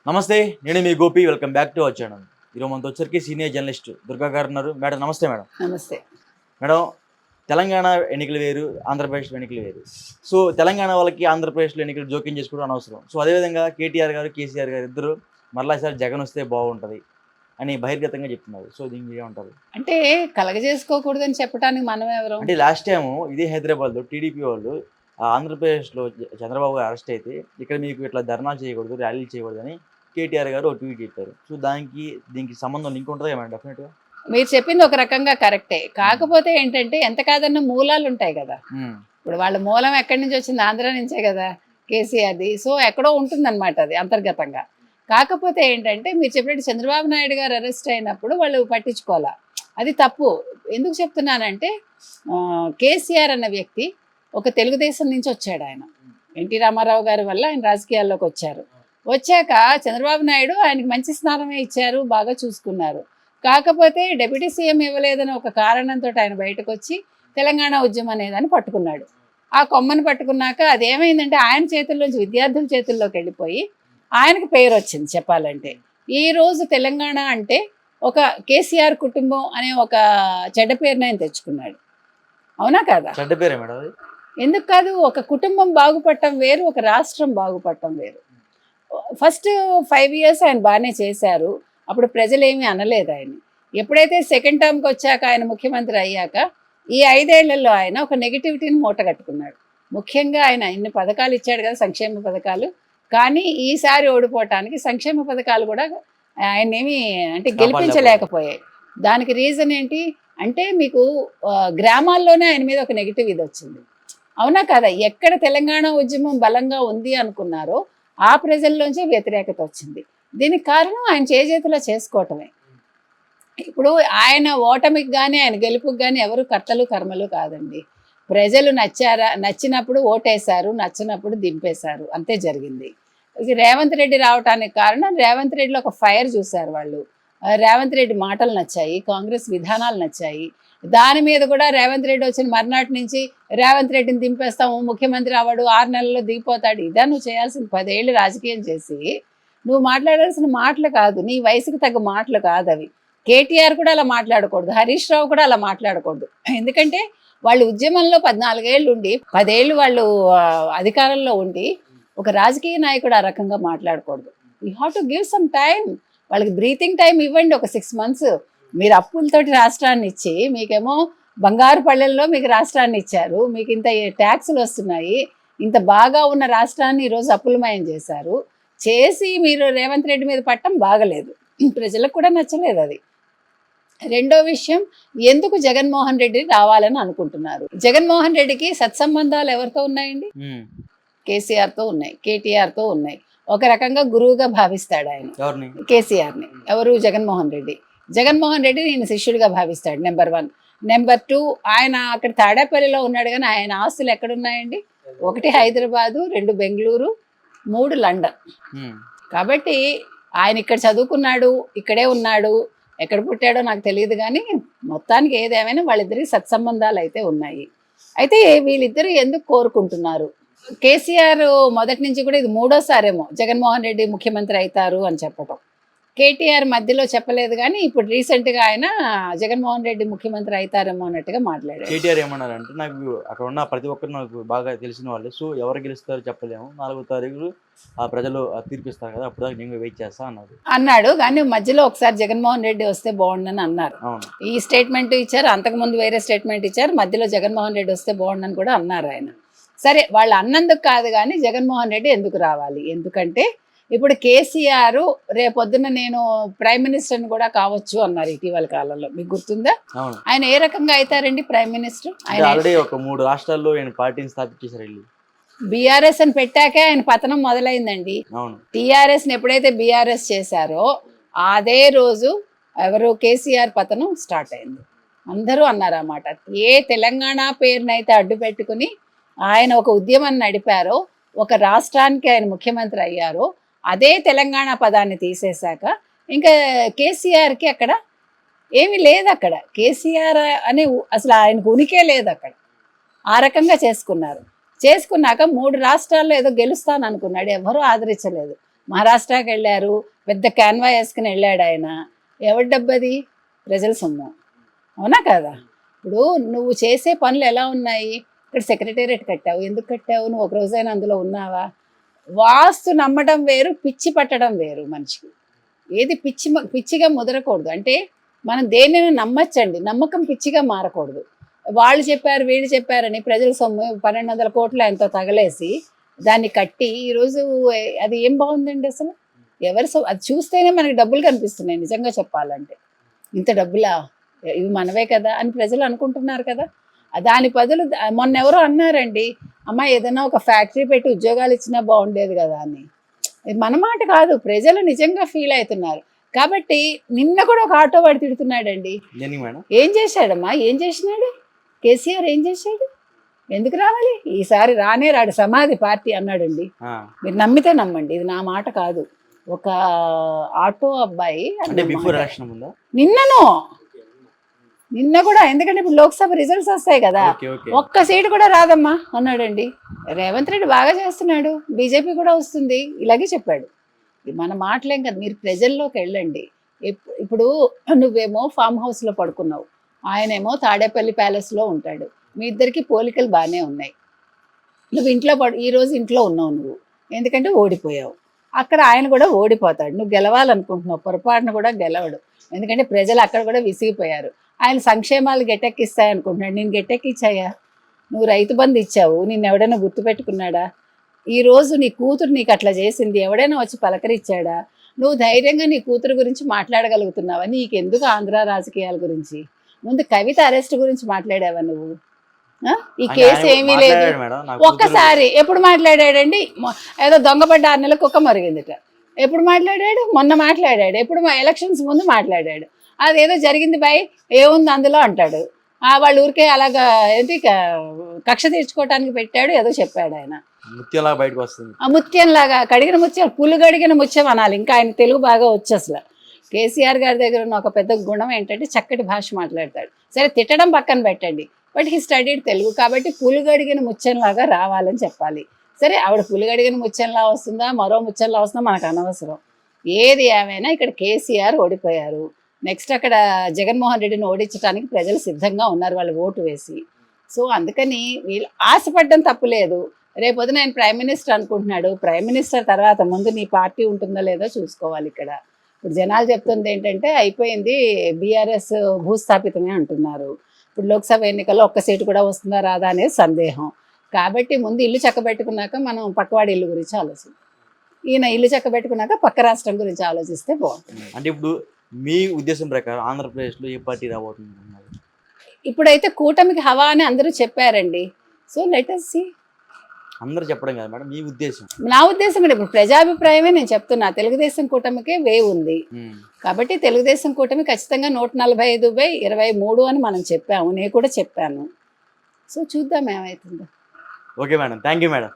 నమస్తే, నేను మీ Gopi. Welcome back to our channel. ఈరోజు మనతో వచ్చరికి సీనియర్ జర్నలిస్ట్ దుర్గా గారు ఉన్నారు. మేడం నమస్తే. మేడం నమస్తే. మేడం తెలంగాణ ఎన్నికలు వేరు, ఆంధ్రప్రదేశ్లో ఎన్నికలు వేరు. సో తెలంగాణ వాళ్ళకి ఆంధ్రప్రదేశ్లో ఎన్నికలు జోక్యం చేసుకోవడం అనవసరం. సో అదేవిధంగా కేటీఆర్ గారు, కేసీఆర్ గారు ఇద్దరు మరలా ఈసారి జగన్ వస్తే బాగుంటుంది అని బహిర్గతంగా చెప్తున్నారు. సో దీనికి ఏమంటారు? అంటే కలగజేసుకోకూడదని చెప్పడానికి మనం ఎవరు? అంటే లాస్ట్ టైం ఇదే హైదరాబాద్లో టీడీపీ వాళ్ళు ఆంధ్రప్రదేశ్లో చంద్రబాబు గారు అరెస్ట్ అయితే ఇక్కడ మీకు ఇట్లా ధర్నాలు చేయకూడదు, ర్యాలీలు చేయకూడదని కేటీఆర్ గారు ఒక ట్వీట్ చెప్పారు. సో దీనికి సంబంధం లింక్ ఉంటుందా ఏమైనా? డెఫినెట్గా మీరు చెప్పింది ఒక రకంగా కరెక్టే. కాకపోతే ఏంటంటే ఎంత కాదన్న మూలాలు ఉంటాయి కదా. ఇప్పుడు వాళ్ళ మూలం ఎక్కడి నుంచి వచ్చింది? ఆంధ్ర నుంచే కదా కేసీఆర్ది. సో ఎక్కడో ఉంటుందన్నమాట అది అంతర్గతంగా. కాకపోతే ఏంటంటే మీరు చెప్పినట్టు చంద్రబాబు నాయుడు గారు అరెస్ట్ అయినప్పుడు వాళ్ళు పట్టించుకోవాలా, అది తప్పు. ఎందుకు చెప్తున్నానంటే కేసీఆర్ అన్న వ్యక్తి ఒక తెలుగుదేశం నుంచి వచ్చాడు. ఆయన ఎన్టీ రామారావు గారి వల్ల ఆయన రాజకీయాల్లోకి వచ్చారు. వచ్చాక చంద్రబాబు నాయుడు ఆయనకి మంచి స్థానమే ఇచ్చారు, బాగా చూసుకున్నారు. కాకపోతే డిప్యూటీ సీఎం ఇవ్వలేదని ఒక కారణంతో ఆయన బయటకు వచ్చి తెలంగాణ ఉద్యమం అనేదాన్ని పట్టుకున్నాడు. ఆ కొమ్మని పట్టుకున్నాక అదేమైందంటే ఆయన చేతుల్లోంచి విద్యార్థుల చేతుల్లోకి వెళ్ళిపోయి ఆయనకు పేరు వచ్చింది. చెప్పాలంటే ఈరోజు తెలంగాణ అంటే ఒక కేసీఆర్ కుటుంబం అనే ఒక చెడ్డ పేరుని ఆయన తెచ్చుకున్నాడు. అవునా కదా? చెడ్డ పేరే మేడం అది. ఎందుకు కాదు? ఒక కుటుంబం బాగుపడటం వేరు, ఒక రాష్ట్రం బాగుపడటం వేరు. ఫస్ట్ 5 years ఆయన బాగానే చేశారు. అప్పుడు ప్రజలు ఏమీ అనలేదు ఆయన్ని. ఎప్పుడైతే సెకండ్ టర్మ్కి వచ్చాక ఆయన ముఖ్యమంత్రి అయ్యాక ఈ 5 ఏళ్లలో ఆయన ఒక నెగిటివిటీని మూటగట్టుకున్నాడు. ముఖ్యంగా ఆయన ఇన్ని పథకాలు ఇచ్చాడు కదా, సంక్షేమ పథకాలు. కానీ ఈసారి ఓడిపోవటానికి సంక్షేమ పథకాలు కూడా ఆయన ఏమి అంటే గెలిపించలేకపోయాయి. దానికి రీజన్ ఏంటి అంటే మీకు గ్రామాల్లోనే ఆయన మీద ఒక నెగిటివ్ ఇది వచ్చింది. అవునా కదా? ఎక్కడ తెలంగాణ ఉద్యమం బలంగా ఉంది అనుకున్నారో ఆ ప్రజల్లోంచే వ్యతిరేకత వచ్చింది. దీనికి కారణం ఆయన చేజేతిలో చేసుకోవటమే. ఇప్పుడు ఆయన ఓటమికి కానీ ఆయన గెలుపుకి కానీ ఎవరు కర్తలు కర్మలు కాదండి. ప్రజలు నచ్చినప్పుడు ఓటేశారు, నచ్చినప్పుడు దింపేశారు, అంతే జరిగింది. ఇది రేవంత్ రెడ్డి రావటానికి కారణం రేవంత్ రెడ్డిలో ఒక ఫైర్ చూశారు వాళ్ళు. రేవంత్ రెడ్డి మాటలు నచ్చాయి, కాంగ్రెస్ విధానాలు నచ్చాయి. దాని మీద కూడా రేవంత్ రెడ్డి వచ్చిన మర్నాటి నుంచి రేవంత్ రెడ్డిని దింపేస్తాము, ముఖ్యమంత్రి అవ్వడు, 6 నెలల్లో దిగిపోతాడు. ఇదా నువ్వు చేయాల్సిన? 10 ఏళ్ళు రాజకీయం చేసి నువ్వు మాట్లాడాల్సిన మాటలు కాదు, నీ వయసుకు తగ్గ మాటలు కాదు అవి. కేటీఆర్ కూడా అలా మాట్లాడకూడదు, హరీష్ రావు కూడా అలా మాట్లాడకూడదు. ఎందుకంటే వాళ్ళు ఉద్యమంలో 14 ఏళ్ళు ఉండి 10 ఏళ్ళు వాళ్ళు అధికారంలో ఉండి ఒక రాజకీయ నాయకుడు ఆ రకంగా మాట్లాడకూడదు. You have to give some time. వాళ్ళకి బ్రీతింగ్ టైం ఇవ్వండి, ఒక 6 months. మీరు అప్పులతోటి రాష్ట్రాన్ని ఇచ్చి మీకేమో బంగారు పల్లెల్లో మీకు రాష్ట్రాన్ని ఇచ్చారు, మీకు ఇంత ట్యాక్సులు వస్తున్నాయి, ఇంత బాగా ఉన్న రాష్ట్రాన్ని ఈరోజు అప్పులమయం చేశారు. చేసి మీరు రేవంత్ రెడ్డి మీద పట్టడం బాగలేదు, ప్రజలకు కూడా నచ్చలేదు అది. రెండో విషయం, ఎందుకు జగన్మోహన్ రెడ్డి రావాలని అనుకుంటున్నారు? జగన్మోహన్ రెడ్డికి సత్సంబంధాలు ఎవరితో ఉన్నాయండి? కేసీఆర్తో ఉన్నాయి, కేటీఆర్తో ఉన్నాయి. ఒక రకంగా గురువుగా భావిస్తాడు ఆయన కేసీఆర్ని. ఎవరు? జగన్మోహన్ రెడ్డి. జగన్మోహన్ రెడ్డి నేను శిష్యుడిగా భావిస్తాడు, నెంబర్ 1. నెంబర్ 2, ఆయన అక్కడ తాడేపల్లిలో ఉన్నాడు కానీ ఆయన ఆస్తులు ఎక్కడున్నాయండి? 1 హైదరాబాదు, 2 బెంగళూరు, 3 లండన్. కాబట్టి ఆయన ఇక్కడ చదువుకున్నాడు, ఇక్కడే ఉన్నాడు. ఎక్కడ పుట్టాడో నాకు తెలియదు కానీ మొత్తానికి ఏదేమైనా వాళ్ళిద్దరికి సత్సంబంధాలు అయితే ఉన్నాయి. అయితే వీళ్ళిద్దరూ ఎందుకు కోరుకుంటున్నారు? కేసీఆర్ మొదటి నుంచి కూడా ఇది 3వసారేమో జగన్మోహన్ రెడ్డి ముఖ్యమంత్రి అవుతారు అని చెప్పటం. కేటీఆర్ మధ్యలో చెప్పలేదు కానీ ఇప్పుడు రీసెంట్గా ఆయన జగన్మోహన్ రెడ్డి ముఖ్యమంత్రి అవుతారేమో అన్నట్టుగా మాట్లాడారు. కేటీఆర్ ఏమన్నారంటే, నాకు అక్కడ ఉన్న ప్రతి ఒక్కరు నాకు బాగా తెలిసిన వాళ్ళు, సో ఎవరు గెలుస్తారో చెప్పలేము, 4వ తారీఖు ఆ ప్రజలు తీర్పిస్తారు కదా, అప్పుడు నేను వెయిట్ చేస్తా అన్నాడు. కానీ మధ్యలో ఒకసారి జగన్మోహన్ రెడ్డి వస్తే బాగుండని అన్నారు. ఈ స్టేట్మెంట్ ఇచ్చారు, అంతకుముందు వేరే స్టేట్మెంట్ ఇచ్చారు, మధ్యలో జగన్మోహన్ రెడ్డి వస్తే బాగుండని కూడా అన్నారు ఆయన. సరే, వాళ్ళు అన్నందుకు కాదు కానీ జగన్మోహన్ రెడ్డి ఎందుకు రావాలి? ఎందుకంటే ఇప్పుడు కేసీఆర్ రేపొద్దున నేను ప్రైమ్ మినిస్టర్ని కూడా కావచ్చు అన్నారు ఇటీవల కాలంలో. మీకు గుర్తుందా? ఆయన ఏ రకంగా అవుతారండి ప్రైమ్ మినిస్టర్? ఆయన ఆల్రెడీ ఒక 3 రాష్ట్రాల్లో ఆయన పార్టీని స్థాపించేశారు. బీఆర్ఎస్ అని పెట్టాకే ఆయన పతనం మొదలైందండి. టీఆర్ఎస్ని ఎప్పుడైతే బీఆర్ఎస్ చేశారో అదే రోజు ఎవరు కేసీఆర్ పతనం స్టార్ట్ అయింది. అందరూ అన్నారు అన్నమాట. ఏ తెలంగాణ పేరునైతే అడ్డు పెట్టుకుని ఆయన ఒక ఉద్యమాన్ని నడిపారో, ఒక రాష్ట్రానికి ఆయన ముఖ్యమంత్రి అయ్యారో, అదే తెలంగాణ పదాన్ని తీసేశాక ఇంకా కేసీఆర్కి అక్కడ ఏమీ లేదు. అక్కడ కేసీఆర్ అనే అసలు ఆయనకు ఉనికే లేదు అక్కడ. ఆ రకంగా చేసుకున్నారు. చేసుకున్నాక 3 రాష్ట్రాల్లో ఏదో గెలుస్తాను అనుకున్నాడు, ఎవరూ ఆదరించలేదు. మహారాష్ట్రకి వెళ్ళారు, పెద్ద క్యాన్వా వేసుకుని వెళ్ళాడు ఆయన. ఎవరి డబ్బది? ప్రజల సొమ్ము. అవునా కదా? ఇప్పుడు నువ్వు చేసే పనులు ఎలా ఉన్నాయి? ఇక్కడ సెక్రటేరియట్ కట్టావు, ఎందుకు కట్టావు? నువ్వు ఒక రోజైనా అందులో ఉన్నావా? వాస్తు నమ్మడం వేరు, పిచ్చి పట్టడం వేరు. మనిషికి ఏది పిచ్చిగా ముదరకూడదు. అంటే మనం దేనిని నమ్మచ్చండి, నమ్మకం పిచ్చిగా మారకూడదు. వాళ్ళు చెప్పారు వీళ్ళు చెప్పారని ప్రజల సొమ్ము 1200 కోట్లు ఎంతో తగలేసి దాన్ని కట్టి ఈరోజు అది ఏం బాగుందండి అసలు? అది చూస్తేనే మనకి డబ్బులు కనిపిస్తున్నాయి. నిజంగా చెప్పాలంటే ఇంత డబ్బులా, ఇవి మనవే కదా అని ప్రజలు అనుకుంటున్నారు కదా. దాని బదులు మొన్న ఎవరో అన్నారండి, అమ్మ ఏదైనా ఒక ఫ్యాక్టరీ పెట్టి ఉద్యోగాలు ఇచ్చినా బాగుండేది కదా అని. ఇది మన మాట కాదు, ప్రజలు నిజంగా ఫీల్ అవుతున్నారు. కాబట్టి నిన్న కూడా ఒక ఆటో వాడు తిడుతున్నాడండి. ఏం చేశాడమ్మా? ఏం చేసినాడు కేసీఆర్? ఏం చేశాడు? ఎందుకు రావాలి? ఈసారి రానే రాడు, సమాధి పార్టీ అన్నాడండి. మీరు నమ్మితే నమ్మండి, ఇది నా మాట కాదు. ఒక ఆటో అబ్బాయి నిన్న కూడా, ఎందుకంటే ఇప్పుడు లోక్సభ రిజల్ట్స్ వస్తాయి కదా, ఒక్క సీటు కూడా రాదమ్మా అన్నాడండి. రేవంత్ రెడ్డి బాగా చేస్తున్నాడు, బీజేపీ కూడా వస్తుంది, ఇలాగే చెప్పాడు. మన మాటలేం కదా, మీరు ప్రజల్లోకి వెళ్ళండి. ఇప్పుడు నువ్వేమో ఫామ్ హౌస్లో పడుకున్నావు, ఆయనేమో తాడేపల్లి ప్యాలెస్లో ఉంటాడు. మీ ఇద్దరికి పోలికలు బాగానే ఉన్నాయి. నువ్వు ఈరోజు ఇంట్లో ఉన్నావు నువ్వు, ఎందుకంటే ఓడిపోయావు. అక్కడ ఆయన కూడా ఓడిపోతాడు. నువ్వు గెలవాలనుకుంటున్నావు, పొరపాటున కూడా గెలవడు. ఎందుకంటే ప్రజలు అక్కడ కూడా విసిగిపోయారు. ఆయన సంక్షేమాలు గట్టెక్కిస్తాయనుకుంటున్నాడు, నేను గట్టెక్కిచ్చాయా? నువ్వు రైతు బంధు ఇచ్చావు, నిన్ను ఎవడైనా గుర్తుపెట్టుకున్నాడా? ఈరోజు నీ కూతురు నీకు అట్లా చేసింది, ఎవడైనా వచ్చి పలకరించాడా? నువ్వు ధైర్యంగా నీ కూతురు గురించి మాట్లాడగలుగుతున్నావా? నీకెందుకు ఆంధ్ర రాజకీయాల గురించి? ముందు కవిత అరెస్ట్ గురించి మాట్లాడావా నువ్వు? ఈ కేసు ఏమీ లేదు. ఒక్కసారి ఎప్పుడు మాట్లాడాడండి? ఏదో దొంగపడ్డ 6 నెలలకు కుక్క మరిగిందిట. ఎప్పుడు మాట్లాడాడు? మొన్న మాట్లాడాడు. ఎప్పుడు ఎలక్షన్స్ ముందు మాట్లాడాడు. అదేదో జరిగింది బాయ్, ఏముంది అందులో అంటాడు. వాళ్ళ ఊరికే అలాగా ఏంటి కక్ష తీర్చుకోవటానికి పెట్టాడు, ఏదో చెప్పాడు ఆయన. ముత్యంలాగా బయటకు వస్తుంది. ఆ ముత్యంలాగా కడిగిన ముత్యం, పులు కడిగిన ముత్యం అనాలి. ఇంకా ఆయన తెలుగు బాగా వచ్చు అసలు. కేసీఆర్ గారి దగ్గర ఉన్న ఒక పెద్ద గుణం ఏంటంటే చక్కటి భాష మాట్లాడతాడు. సరే తిట్టడం పక్కన పెట్టండి, బట్ హీ స్టడీడ్ తెలుగు, కాబట్టి పులుగడిగిన ముత్యంలాగా రావాలని చెప్పాలి. సరే ఆవిడ పులుగడిగిన ముత్యంలా వస్తుందా, మరో ముత్యంలా వస్తుందా మనకు అనవసరం. ఏది ఏమైనా ఇక్కడ కేసీఆర్ ఓడిపోయారు. నెక్స్ట్ అక్కడ జగన్మోహన్ రెడ్డిని ఓడించడానికి ప్రజలు సిద్ధంగా ఉన్నారు, వాళ్ళు ఓటు వేసి. సో అందుకని వీళ్ళు ఆశపడడం తప్పులేదు. రేపొద్దున ఆయన ప్రైమ్ మినిస్టర్ అనుకుంటున్నాడు. ప్రైమ్ మినిస్టర్ తర్వాత ముందు నీ పార్టీ ఉంటుందో లేదో చూసుకోవాలి. ఇక్కడ ఇప్పుడు జనాలు చెప్తుంది ఏంటంటే అయిపోయింది, బీఆర్ఎస్ భూస్థాపితమే అంటున్నారు. ఇప్పుడు లోక్సభ ఎన్నికల్లో ఒక్క సీటు కూడా వస్తుందా రాదా అనేది సందేహం. కాబట్టి ముందు ఇల్లు చక్కబెట్టుకున్నాక మనం పక్కవాడి ఇల్లు గురించి ఆలోచిస్తాం. ఈయన ఇల్లు చక్కబెట్టుకున్నాక పక్క రాష్ట్రం గురించి ఆలోచిస్తే బాగుంటుంది. అంటే ఇప్పుడు మీ ఉద్దేశం ప్రకారం ఆంధ్రప్రదేశ్లో ఏ పార్టీ రాబోతుంది? ఇప్పుడైతే కూటమికి హవా అని అందరూ చెప్పారండి. So let us see. అందరూ చెప్పడం కాదు మేడం, మీ ఉద్దేశం? నా ఉద్దేశం కూడా ఇప్పుడు ప్రజాభిప్రాయమే నేను చెప్తున్నా. తెలుగుదేశం కూటమికే వేవ్ ఉంది కాబట్టి తెలుగుదేశం కూటమి ఖచ్చితంగా 145/23 అని మనం చెప్పాము, నేను కూడా చెప్పాను. సో చూద్దాం ఏమవుతుందో. Okay madam, thank you madam.